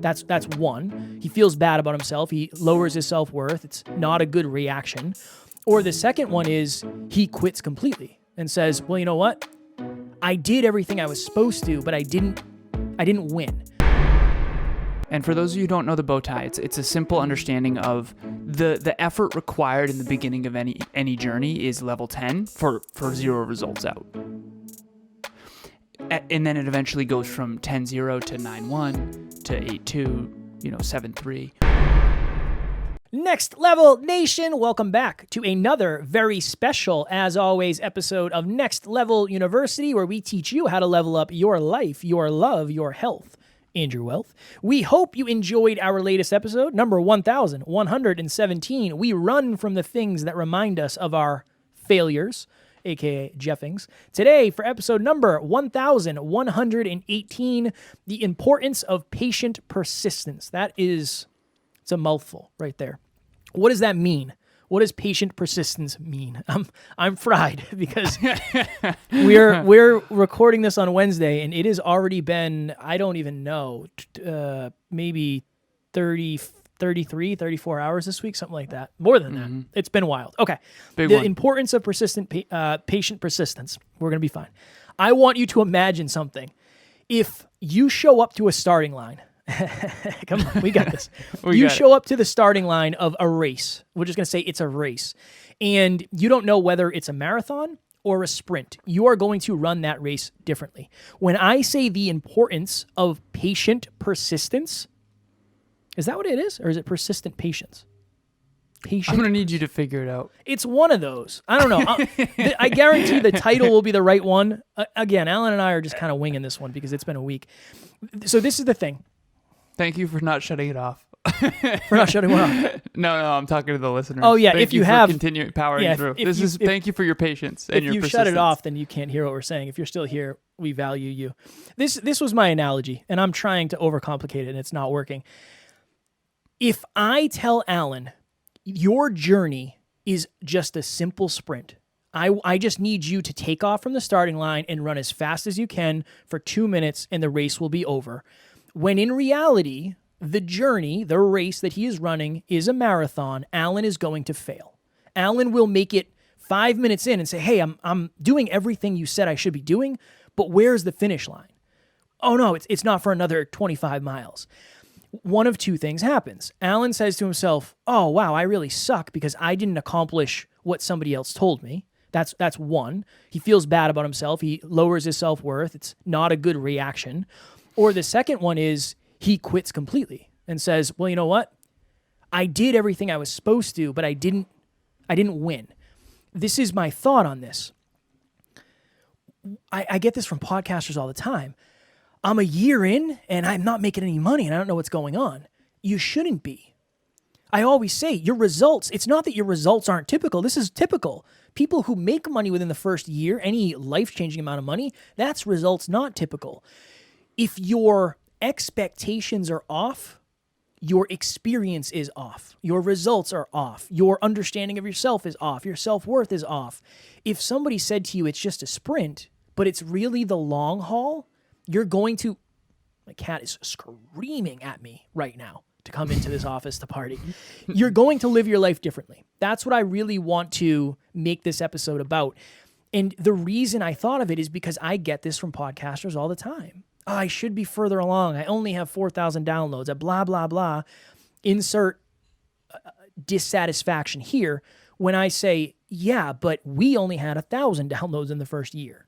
That's one. He feels bad about himself. He lowers his self-worth. It's not a good reaction. Or the second one is he quits completely and says, well, you know what? I did everything I was supposed to, but I didn't win. And for those of you who don't know the bow tie, it's a simple understanding of the effort required in the beginning of any journey is level 10 for 0 results out. And then it eventually goes from 10-0 to 9-1 to 8-2, 7-3. Next Level Nation, welcome back to another very special, as always, episode of Next Level University, where we teach you how to level up your life, your love, your health, and your wealth. We hope you enjoyed our latest episode, number 1117. We run from the things that remind us of our failures, aka Jeffings. Today, for episode number 1118, the importance of patient persistence. It's a mouthful right there. What does that mean? What does patient persistence mean? I'm fried because we're recording this on Wednesday, and it has already been, I don't even know, maybe 33, 34 hours this week, something like that. More than that. It's been wild. Okay. Big the one. Importance of patient persistence. We're going to be fine. I want you to imagine something. If you show up to a starting line, come on, we got this. You show up to the starting line of a race. We're just going to say it's a race. And you don't know whether it's a marathon or a sprint. You are going to run that race differently. When I say the importance of patient persistence, is that what it is? Or is it persistent patience? Patient. I'm going to need you to figure it out. It's one of those. I don't know. I guarantee the title will be the right one. Again, Alan and I are just kind of winging this one because it's been a week. So this is the thing. Thank you for not shutting it off. We're not shutting one off. No, I'm talking to the listeners. Oh yeah, thank if you for have continuing powering through. Thank you for your patience and your persistence. If you shut it off, then you can't hear what we're saying. If you're still here, we value you. This was my analogy, and I'm trying to overcomplicate it, and it's not working. If I tell Alan, your journey is just a simple sprint. I just need you to take off from the starting line and run as fast as you can for 2 minutes, and the race will be over. When in reality, the journey, the race that he is running is a marathon, Alan is going to fail. Alan will make it 5 minutes in and say, hey, I'm doing everything you said I should be doing, but where's the finish line? Oh no, it's not for another 25 miles. One of two things happens. Alan says to himself, oh wow, I really suck because I didn't accomplish what somebody else told me. That's one. He feels bad about himself. He lowers his self-worth. It's not a good reaction. Or the second one is he quits completely and says, well, you know what? I did everything I was supposed to, but I didn't win. This is my thought on this. I get this from podcasters all the time. I'm a year in and I'm not making any money and I don't know what's going on. You shouldn't be. I always say your results, it's not that your results aren't typical. This is typical. People who make money within the first year, any life-changing amount of money, that's results not typical. If your expectations are off, your experience is off. Your results are off. Your understanding of yourself is off. Your self-worth is off. If somebody said to you it's just a sprint, but it's really the long haul, you're going to... My cat is screaming at me right now to come into this office to party. You're going to live your life differently. That's what I really want to make this episode about. And the reason I thought of it is because I get this from podcasters all the time. Oh, I should be further along. I only have 4,000 downloads. Blah, blah, blah. Insert dissatisfaction here when I say, yeah, but we only had 1,000 downloads in the first year.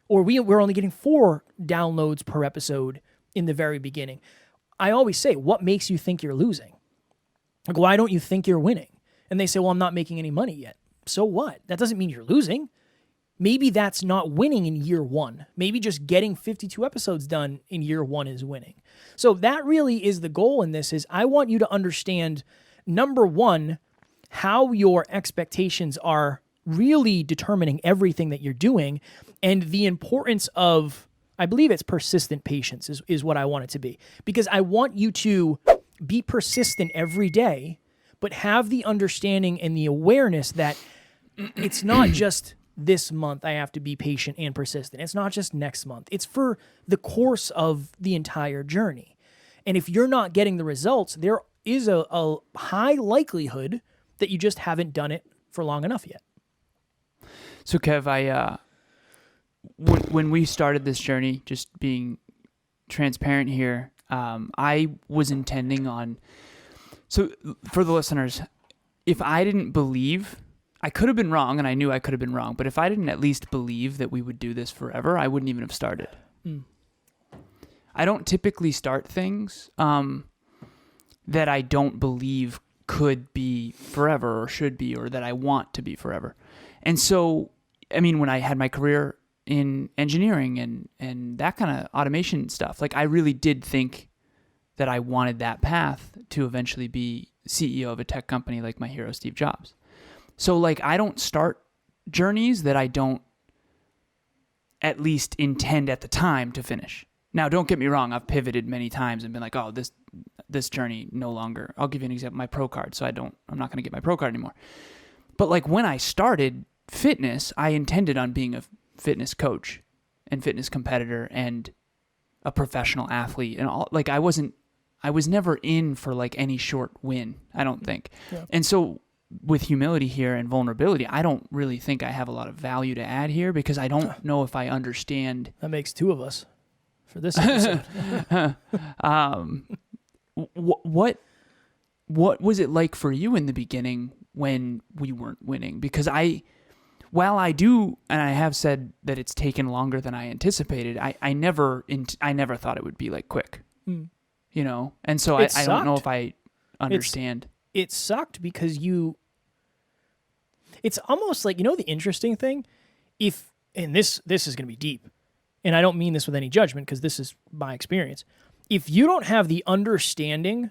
Or we're only getting 4 downloads per episode in the very beginning. I always say, what makes you think you're losing? Like, why don't you think you're winning? And they say, well, I'm not making any money yet. So what? That doesn't mean you're losing. Maybe that's not winning in year 1. Maybe just getting 52 episodes done in year 1 is winning. So that really is the goal in this, is I want you to understand, number 1, how your expectations are really determining everything that you're doing, and the importance of, I believe it's persistent patience is what I want it to be. Because I want you to be persistent every day, but have the understanding and the awareness that it's not just this month I have to be patient and persistent. It's not just next month. It's for the course of the entire journey. And if you're not getting the results, there is a high likelihood that you just haven't done it for long enough yet. So Kev, when we started this journey, just being transparent here, I was intending on, so for the listeners, if I didn't believe, I could have been wrong, and I knew I could have been wrong, but if I didn't at least believe that we would do this forever, I wouldn't even have started. I don't typically start things that I don't believe could be forever or should be, or that I want to be forever. And so, I mean, when I had my career in engineering and that kind of automation stuff, like I really did think that I wanted that path to eventually be CEO of a tech company like my hero, Steve Jobs. So like, I don't start journeys that I don't at least intend at the time to finish. Now, don't get me wrong. I've pivoted many times and been like, oh, this journey no longer. I'll give you an example, my pro card. So I'm not going to get my pro card anymore. But like when I started fitness, I intended on being a fitness coach and fitness competitor and a professional athlete and all. Like I was never in for like any short win, I don't think. Yeah. And so with humility here and vulnerability, I don't really think I have a lot of value to add here because I don't know if I understand. That makes two of us for this episode. What was it like for you in the beginning when we weren't winning? Because while I do, and I have said that it's taken longer than I anticipated, I never thought it would be like quick, you know? And so I don't know if I understand. It sucked because it's almost like, you know, the interesting thing, and this is going to be deep, and I don't mean this with any judgment because this is my experience. If you don't have the understanding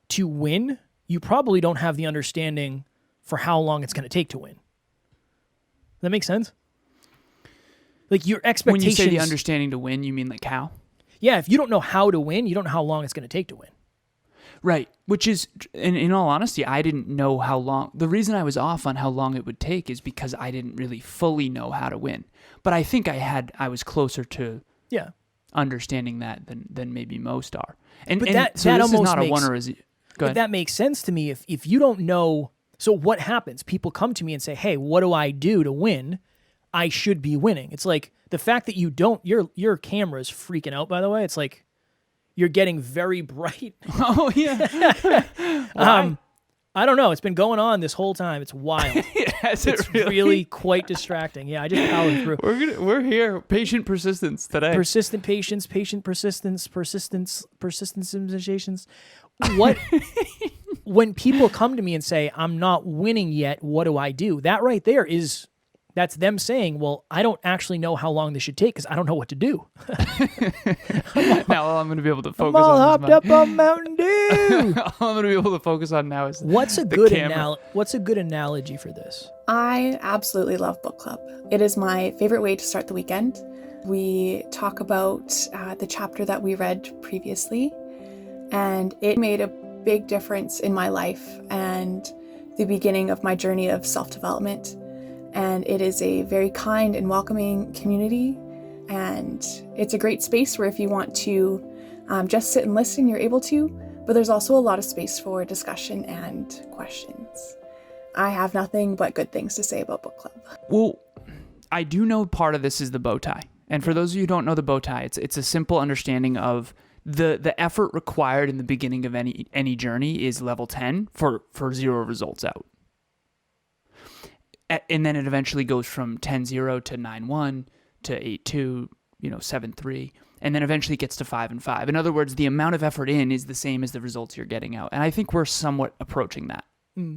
to win, you probably don't have the understanding for how long it's going to take to win. Does that make sense? Like your expectations. When you say the understanding to win, you mean like how? Yeah, if you don't know how to win, you don't know how long it's going to take to win. Right, which is, in all honesty, I didn't know how long. The reason I was off on how long it would take is because I didn't really fully know how to win. But I think I was closer to understanding that than maybe most are. And that, so that this is not a one or a zero. Go ahead. That makes sense to me. If you don't know, so what happens? People come to me and say, hey, what do I do to win? I should be winning. It's like the fact that you don't, your camera is freaking out, by the way. It's like you're getting very bright. Oh, yeah. I don't know. It's been going on this whole time. It's wild. It's really quite distracting. Yeah, I just powered through. We're here. Patient persistence today. Persistent patience, patient persistence sensations. What? When people come to me and say, I'm not winning yet, what do I do? That right there that's them saying, well, I don't actually know how long this should take because I don't know what to do. Now all I'm going to be able to focus I'm all on hopped up on Mountain Dew. All I'm going to be able to focus on now is What's a good analogy for this? I absolutely love book club. It is my favorite way to start the weekend. We talk about the chapter that we read previously, and it made a big difference in my life and the beginning of my journey of self-development. And it is a very kind and welcoming community. And it's a great space where if you want to just sit and listen, you're able to. But there's also a lot of space for discussion and questions. I have nothing but good things to say about book club. Well, I do know part of this is the bow tie. And for those of you who don't know the bow tie, it's a simple understanding of the effort required in the beginning of any journey is level 10 for 0 results out. And then it eventually goes from 10-0 to 9-1 to 8-2, 7-3, and then eventually gets to 5-5. In other words, the amount of effort in is the same as the results you're getting out. And I think we're somewhat approaching that.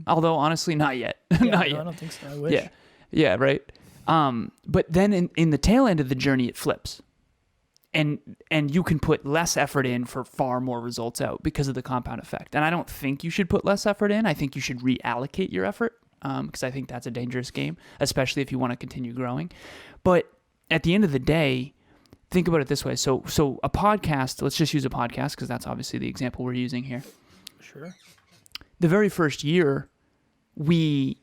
Although, honestly, not yet. Not yet. I don't think so. I wish. Yeah, right. But then in the tail end of the journey, it flips. And you can put less effort in for far more results out because of the compound effect. And I don't think you should put less effort in. I think you should reallocate your effort. Because I think that's a dangerous game, especially if you want to continue growing. But at the end of the day, think about it this way. So a podcast, let's just use a podcast because that's obviously the example we're using here. Sure. The very first year, we've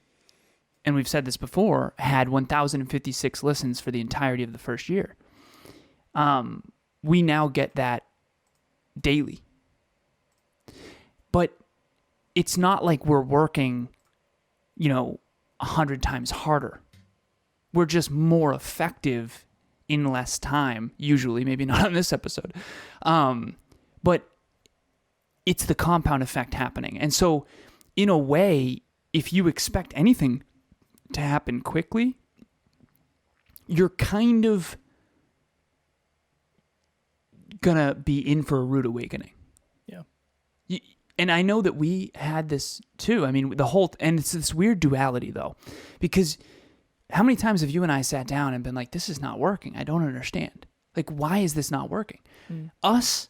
said this before, had 1,056 listens for the entirety of the first year. We now get that daily. But it's not like we're working, 100 times harder. We're just more effective in less time, usually, maybe not on this episode. But it's the compound effect happening. And so, in a way, if you expect anything to happen quickly, you're kind of gonna be in for a rude awakening. Yeah. And I know that we had this too. I mean, and it's this weird duality though, because how many times have you and I sat down and been like, this is not working. I don't understand. Like, why is this not working? Us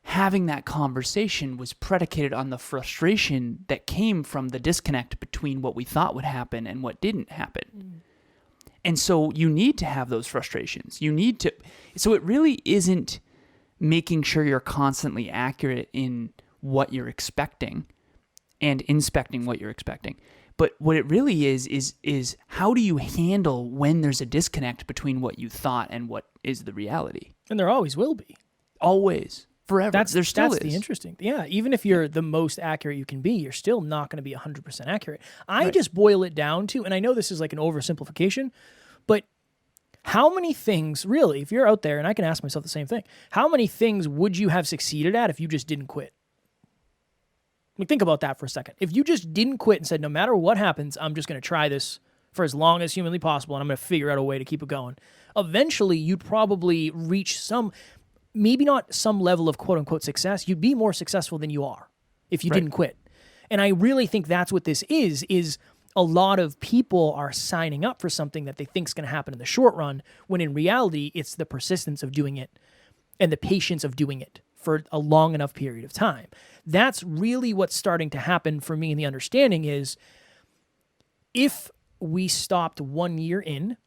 having that conversation was predicated on the frustration that came from the disconnect between what we thought would happen and what didn't happen. And so you need to have those frustrations. So it really isn't making sure you're constantly accurate in what you're expecting and inspecting what you're expecting. But what it really is how do you handle when there's a disconnect between what you thought and what is the reality? And there always will be. Always. Forever. That's the interesting. Yeah, even if you're the most accurate you can be, you're still not going to be 100% accurate. I just boil it down to, and I know this is like an oversimplification, but how many things, really, if you're out there, and I can ask myself the same thing, how many things would you have succeeded at if you just didn't quit? Like, think about that for a second. If you just didn't quit and said, no matter what happens, I'm just going to try this for as long as humanly possible, and I'm going to figure out a way to keep it going, eventually you'd probably reach maybe not some level of quote-unquote success. You'd be more successful than you are if you didn't quit. And I really think that's what this is a lot of people are signing up for something that they think is going to happen in the short run, when in reality, it's the persistence of doing it and the patience of doing it for a long enough period of time. That's really what's starting to happen for me, and the understanding is if we stopped 1 year in,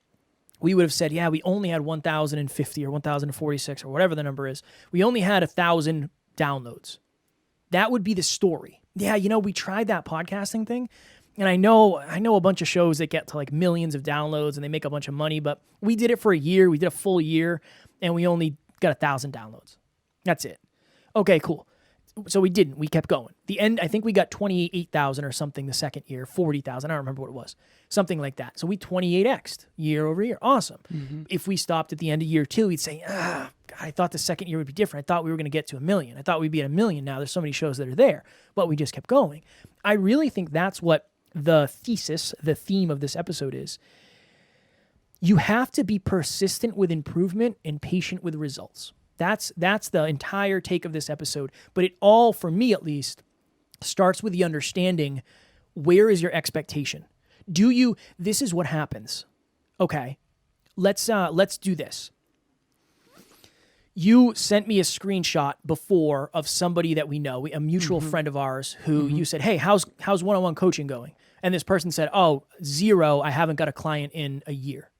we would have said, yeah, we only had 1,050 or 1,046 or whatever the number is. We only had 1,000 downloads. That would be the story. Yeah, we tried that podcasting thing, and I know a bunch of shows that get to like millions of downloads and they make a bunch of money, but we did it for a year. We did a full year, and we only got 1,000 downloads. That's it. Okay, cool. So we didn't. We kept going. The end, I think we got 28,000 or something the second year, 40,000. I don't remember what it was. Something like that. So we 28x'd year over year. Awesome. Mm-hmm. If we stopped at the end of year 2, we'd say, God, I thought the second year would be different. I thought we were going to get to 1 million. I thought we'd be at 1 million now. There's so many shows that are there. But we just kept going. I really think that's what the theme of this episode is. You have to be persistent with improvement and patient with results. That's the entire take of this episode. But it all, for me at least, starts with the understanding, where is your expectation? This is what happens. Okay, let's do this. You sent me a screenshot before of somebody that we know, a mutual friend of ours, who you said, hey, how's one-on-one coaching going? And this person said, 0, I haven't got a client in a year.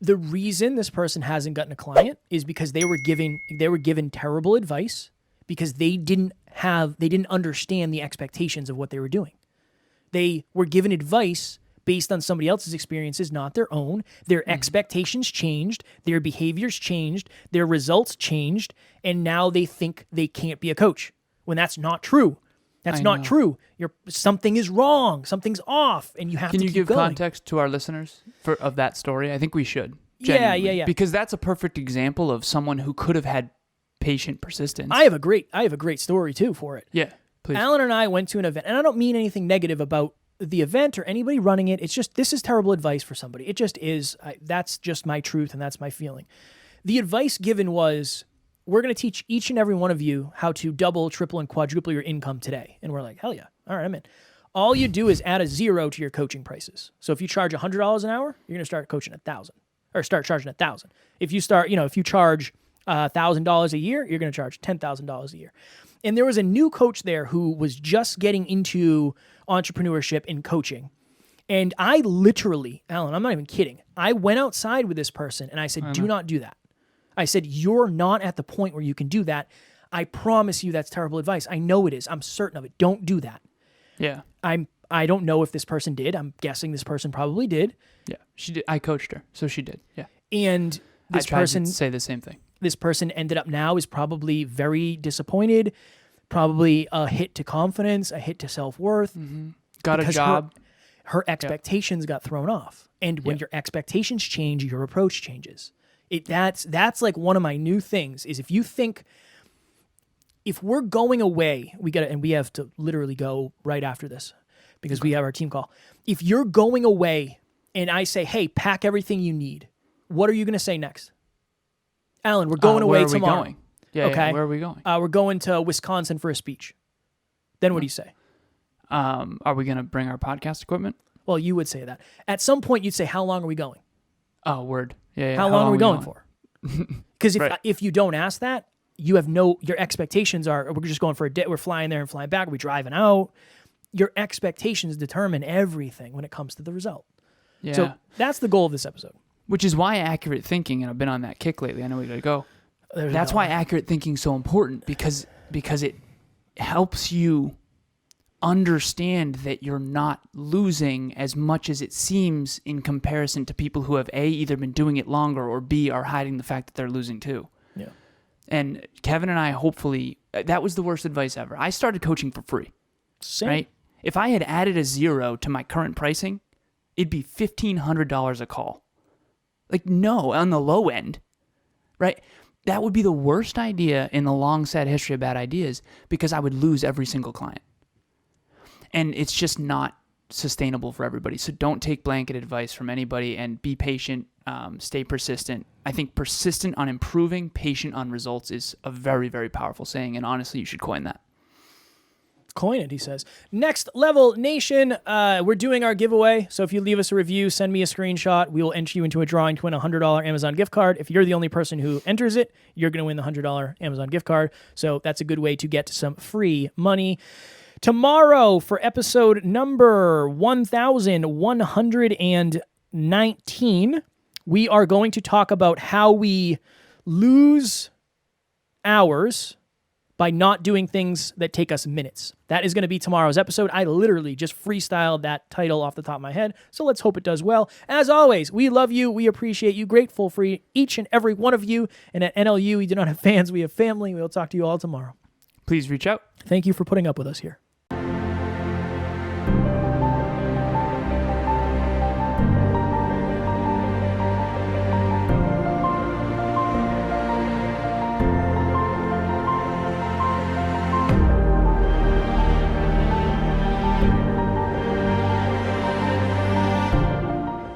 The reason this person hasn't gotten a client is because they were given terrible advice, because they didn't understand the expectations of what they were doing. They were given advice based on somebody else's experiences, not their own. Their expectations changed, their behaviors changed, their results changed, and now they think they can't be a coach, when that's not true. That's not true. Something is wrong. Something's off, and you have to keep going. Can you give context to our listeners of that story? I think we should. Genuinely. Yeah. Because that's a perfect example of someone who could have had patient persistence. I have a great story too for it. Yeah, please. Alan and I went to an event, and I don't mean anything negative about the event or anybody running it. It's just, this is terrible advice for somebody. It just is. That's just my truth, and that's my feeling. The advice given was, we're going to teach each and every one of you how to double, triple, and quadruple your income today. And we're like, hell yeah. All right, I'm in. All you do is add a 0 to your coaching prices. So if you charge $100 an hour, you're going to start coaching $1,000, or start charging $1,000. If you charge $1,000 a year, you're going to charge $10,000 a year. And there was a new coach there who was just getting into entrepreneurship and coaching. And I literally, Alan, I'm not even kidding, I went outside with this person and I said, do not do that. I said, you're not at the point where you can do that. I promise you that's terrible advice. I know it is. I'm certain of it. Don't do that. Yeah. I don't know if this person did. I'm guessing this person probably did. Yeah, she did. I coached her, so she did. Yeah. And this I tried person to say the same thing. this person ended up now is probably very disappointed, probably a hit to confidence, a hit to self-worth. Got a job. Her expectations got thrown off. And when your expectations change, your approach changes. That's like one of my new things is if we're going away, we have to literally go right after this because we have our team call. If you're going away and I say, hey, pack everything you need, what are you going to say next? Alan, we're going away tomorrow. Going? Yeah, okay. Where are we going? We're going to Wisconsin for a speech. Then what do you say? Are we going to bring our podcast equipment? Well, you would say that. At some point, you'd say, how long are we going? Oh, word. Yeah. How long are we going for? Because if you don't ask that, you have your expectations are, we're just going for a day, we're flying there and flying back, are we driving out? Your expectations determine everything when it comes to the result. Yeah. So that's the goal of this episode. Which is why accurate thinking, and I've been on that kick lately, I know we got to go. That's why accurate thinking is so important because it helps you understand that you're not losing as much as it seems in comparison to people who have A, either been doing it longer, or B, are hiding the fact that they're losing too. Yeah. And Kevin and I, hopefully, that was the worst advice ever. I started coaching for free. Same. Right? If I had added a zero to my current pricing, it'd be $1,500 a call. Like, no, on the low end, right? That would be the worst idea in the long, sad history of bad ideas because I would lose every single client. And it's just not sustainable for everybody. So don't take blanket advice from anybody and be patient, stay persistent. I think persistent on improving, patient on results is a very, very powerful saying. And honestly, you should coin that. Coin it, he says. Next Level Nation, we're doing our giveaway. So if you leave us a review, send me a screenshot. We will enter you into a drawing to win a $100 Amazon gift card. If you're the only person who enters it, you're going to win the $100 Amazon gift card. So that's a good way to get some free money. Tomorrow, for episode number 1119, we are going to talk about how we lose hours by not doing things that take us minutes. That is going to be tomorrow's episode. I literally just freestyled that title off the top of my head, so let's hope it does well. As always, we love you, we appreciate you, grateful for each and every one of you, and at NLU, we do not have fans, we have family. We'll talk to you all tomorrow. Please reach out. Thank you for putting up with us here.